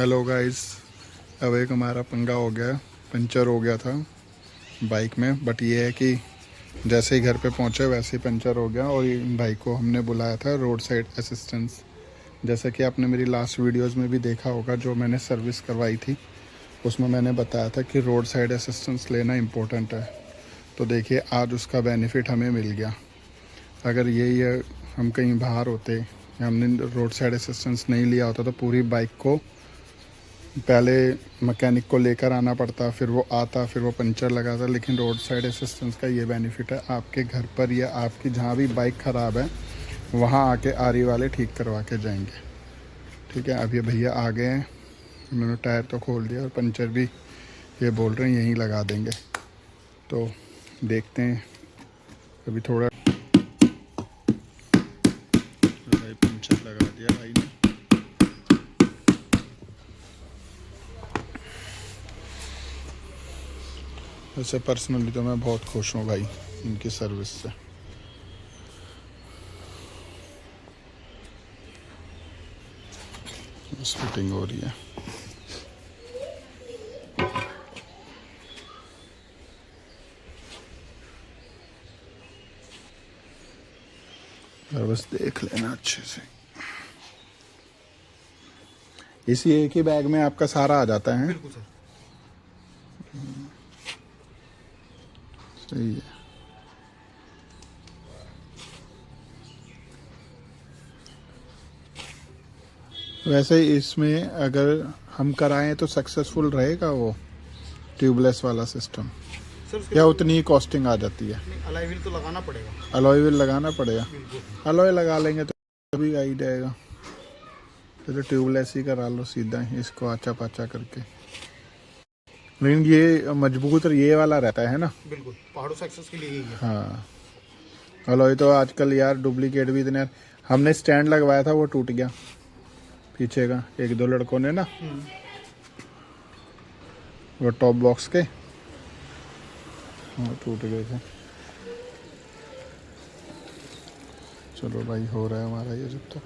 Hello guys, अब एक हमारा पंगा हो गया, पंचर हो गया था बाइक में। बट ये है कि जैसे ही घर पे पहुंचे वैसे ही पंचर हो गया। और भाई को हमने बुलाया था रोड साइड असिस्टेंस। जैसा कि आपने मेरी लास्ट वीडियोस में भी देखा होगा, जो मैंने सर्विस करवाई थी उसमें मैंने बताया था कि रोड साइड असिस्टेंस लेना इम्पोर्टेंट है। तो देखिए आज उसका बेनिफिट हमें मिल गया। अगर ये हम कहीं बाहर होते, हमने रोड साइड असिस्टेंस नहीं लिया होता तो पूरी बाइक को पहले मैकेनिक को लेकर आना पड़ता, फिर वो आता, फिर वो पंचर लगाता। लेकिन रोड साइड असिस्टेंस का ये बेनिफिट है, आपके घर पर या आपकी जहाँ भी बाइक ख़राब है वहाँ आके आरी वाले ठीक करवा के जाएंगे। ठीक है, अब ये भैया आ गए हैं, उन्होंने टायर तो खोल दिया और पंचर भी ये बोल रहे हैं यहीं लगा देंगे। तो देखते हैं अभी थोड़ा। भाई पंचर लगा दिया भाई ने। वैसे पर्सनली तो मैं बहुत खुश हूँ भाई इनकी सर्विस से। बस फिटिंग हो रही है। और बस देख लेना अच्छे से। इसी एक ही बैग में आपका सारा आ जाता है। बिल्कुल सर। सही है। वैसे इसमें अगर हम कराएं तो सक्सेसफुल रहेगा वो ट्यूबलेस वाला सिस्टम, या उतनी ही कॉस्टिंग आ जाती है? अलॉय व्हील तो लगाना पड़ेगा। अलॉय व्हील लगाना पड़ेगा। अलॉय लगा लेंगे तो भी आ ही जाएगा। तो ट्यूबलेस ही करा लो सीधा ही, इसको आचा पाचा करके। लेकिन ये मजबूत ये वाला रहता है ना? बिल्कुल, पहाड़ों सक्सेस के लिए ही है। हाँ, अलॉय तो आजकल यार डुप्लीकेट भी इतने। हमने स्टैंड लगवाया था वो टूट गया पीछे का, एक दो लड़कों ने ना वो टॉप बॉक्स के, वो टूट गए थे। चलो भाई हो रहा है हमारा ये जब तक।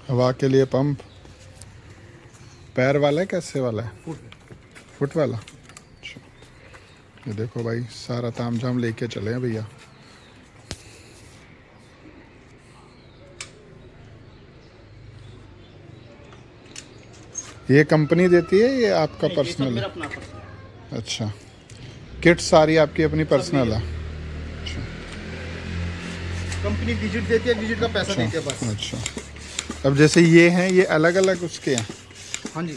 हवा के लिए पंप पैर वाला है कैसे वाला है? फुट वाला। अच्छा, ये देखो भाई सारा तामझाम लेके चले हैं भैया। ये कंपनी देती है ये आपका पर्सनल है? अपना पर्सनल। अच्छा, किट सारी आपकी अपनी पर्सनल है? कंपनी विजिट देती है, विजिट का पैसा अच्छा, देती है बस। अच्छा। अब जैसे ये हैं, ये अलग अलग उसके हैं? हाँ जी।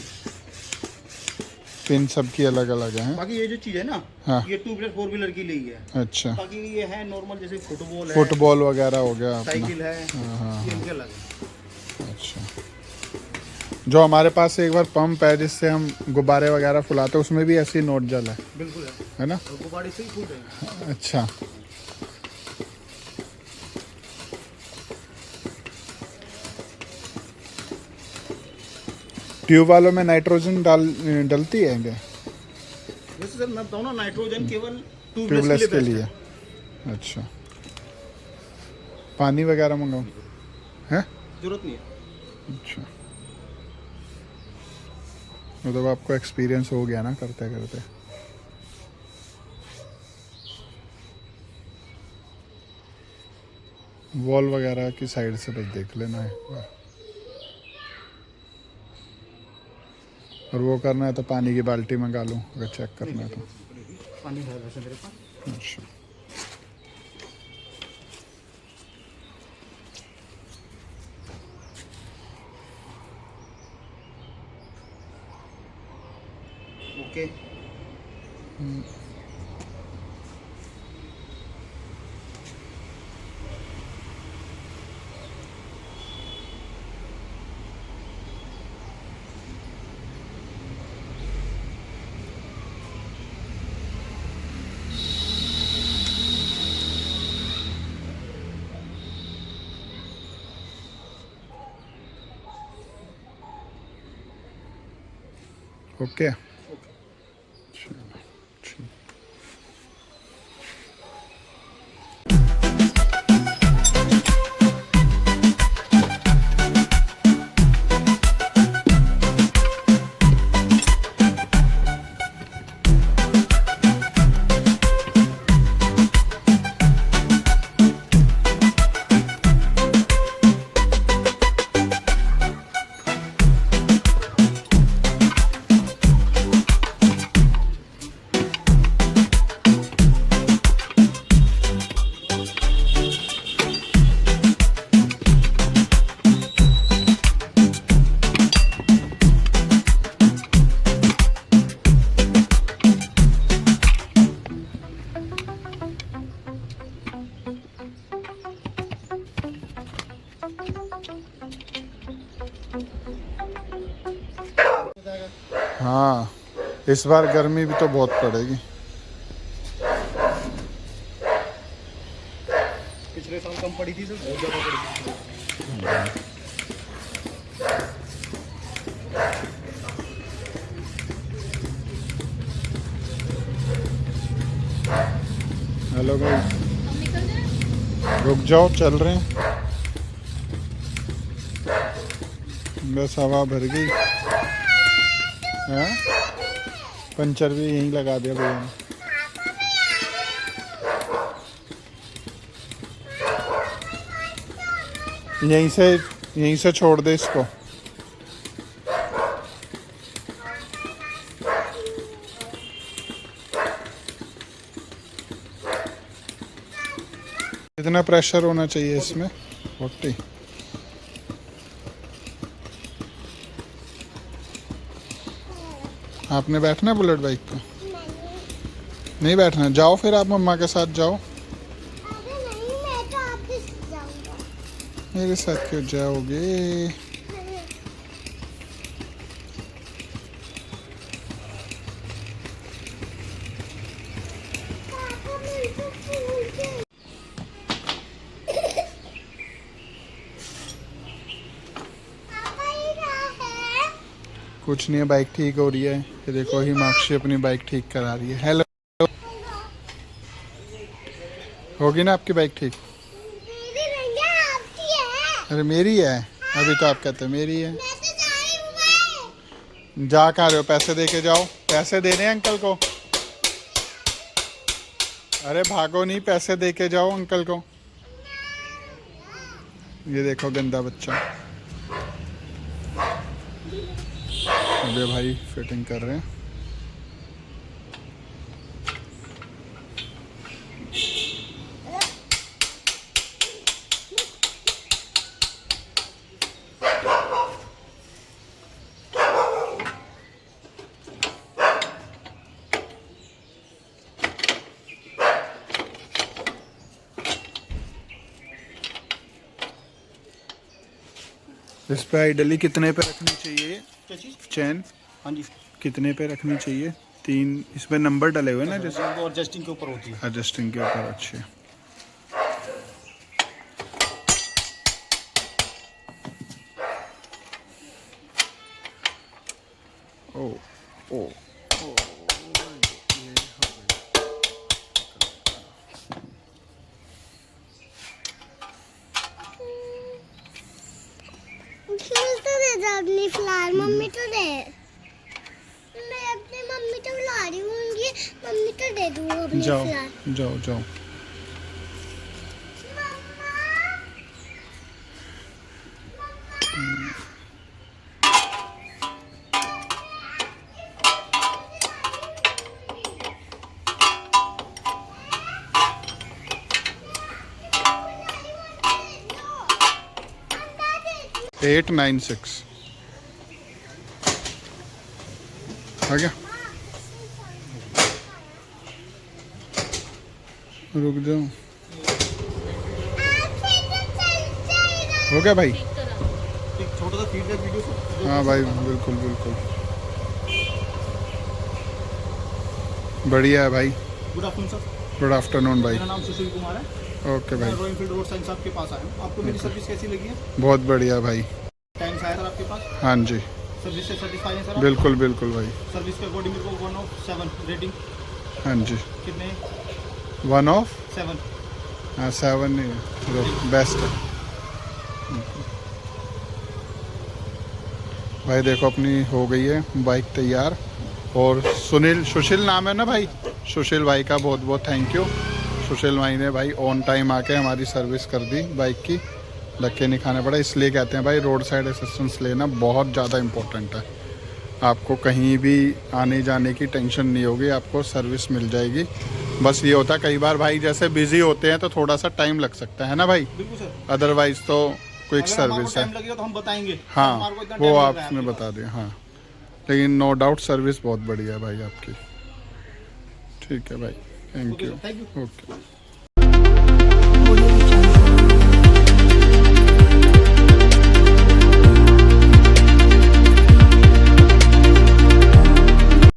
पिन सबकी अलग अलग है। बाकी ये जो चीज़ है ना, हाँ। ये टू व्हीलर फोर व्हीलर के लिए ही है। अच्छा, बाकी ये है नॉर्मल, जैसे फुटबॉल है, फुटबॉल वगैरह हो गया अपना। साइकिल है, हाँ, ये इनके अलग है। अच्छा। जो हमारे पास एक बार पंप है जिससे हम गुब्बारे वगैरह फुलाते हैं, उसमें भी ऐसी नोट जल है? बिल्कुल है ना? और गुब्बारे से ही फूट है। अच्छा, ट्यूब वालों में नाइट्रोजन डलती है क्या? वैसे सर मैं बताऊँ ना, नाइट्रोजन केवल ट्यूबलेस के लिए। बेस्ट अच्छा, पानी वगैरह मंगाओ है? जरूरत नहीं है। अच्छा, मतलब आपको एक्सपीरियंस हो गया ना करते करते। वॉल वगैरह की साइड से बस देख लेना है, और वो करना है तो पानी की बाल्टी मंगा लूँ अगर चेक करना है तो। पानी है वैसे मेरे पास। अच्छा, ओके। Okay okay. चलो ठीक। हाँ इस बार गर्मी भी तो बहुत पड़ेगी। पिछले साल कम पड़ी थी, सर बहुत ज़्यादा पड़ी थी। हेलो भाई, रुक जाओ, चल रहे हैं। बस हवा भर गई। हाँ पंचर भी यहीं लगा दिया भैया ने। यहीं से छोड़ दे इसको। कितना प्रेशर होना चाहिए इसमें? 40। आपने बैठना है बुलेट बाइक पे? नहीं बैठना? जाओ फिर आप मम्मा के साथ जाओ। अरे नहीं, मैं तो आपके साथ जाऊंगा। मेरे साथ क्यों जाओगे? पापा मेरे को फूल दे। पापा ये क्या है? कुछ नहीं है, बाइक ठीक हो रही है। ये देखो हिमाक्षी अपनी बाइक ठीक करा रही है। हेलो, होगी ना आपकी बाइक ठीक? मेरी नहीं है, आपकी है। अरे मेरी है, अभी तो आप कहते हैं मेरी है। मैं तो जा रही हूँ भाई। जा कहाँ रहे हो? पैसे दे के जाओ, पैसे देने हैं अंकल को। अरे भागो नहीं, पैसे दे के जाओ अंकल को। ये देखो गंदा बच्चा। अबे भाई फिटिंग कर रहे हैं। इस पे आइडली कितने पे रखनी चाहिए? क्या चीज़? चैन हाँ जी, कितने पे रखनी चाहिए? 3। इसमें नंबर डले हुए ना जैसे वो एडजस्टिंग के ऊपर होती है। एडजस्टिंग के ऊपर। अच्छे। ओ ओ ओ ये हो गया। फूल तो दे दो अपनी फ्लावर, मम्मी तो दे। मैं अपनी मम्मी तो बुला रही हूँ, मम्मी तो दे दूँ अपनी जाओ फ्लावर। जाओ जाओ। मम्मा 896 आ गया। रुक जाओ, हो गया भाई? एक छोटा सा फीडबैक वीडियो सर। हाँ भाई बिल्कुल बिल्कुल बढ़िया है भाई। Good afternoon sir, good afternoon भाई। मेरा नाम सुशील कुमार है। ओके मैं भाई, रॉयल एनफील्ड रोड साइंस आपके पास आया हूँ। आपको मेरी सर्विस कैसी लगी है? बहुत बढ़िया भाई। टाइम से आया सर आपके पास? हाँ जी। सर्विस से सेटिस्फाई है सर आप? बिल्कुल बिल्कुल भाई। सर्विस के अकॉर्डिंग मेरे को 1 ऑफ 7 रेटिंग हाँ जी, कितने? 1 ऑफ 7। हाँ 7 नहीं, बेस्ट है भाई। देखो अपनी हो गई है बाइक तैयार। और सुशील नाम है ना भाई, सुशील भाई का बहुत बहुत थैंक यू। सुशील भाई ने भाई ऑन टाइम आके हमारी सर्विस कर दी बाइक की, धक्के नहीं खाने पड़ा। इसलिए कहते हैं भाई रोड साइड असिस्टेंस लेना बहुत ज़्यादा इम्पोर्टेंट है। आपको कहीं भी आने जाने की टेंशन नहीं होगी, आपको सर्विस मिल जाएगी। बस ये होता है कई बार भाई जैसे बिजी होते हैं तो थोड़ा सा टाइम लग सकता है ना भाई, बिल्कुल सर। अदरवाइज तो क्विक अगर हमारे को सर्विस है। टाइम लगेगा तो हम बताएंगे। हाँ हमारे को इतना वो टाइम लग रहा है आपने आपके बता दिया। हाँ लेकिन नो डाउट सर्विस बहुत बढ़िया है भाई आपकी। ठीक है भाई, पास। Thank okay you. Sir, thank you. Okay.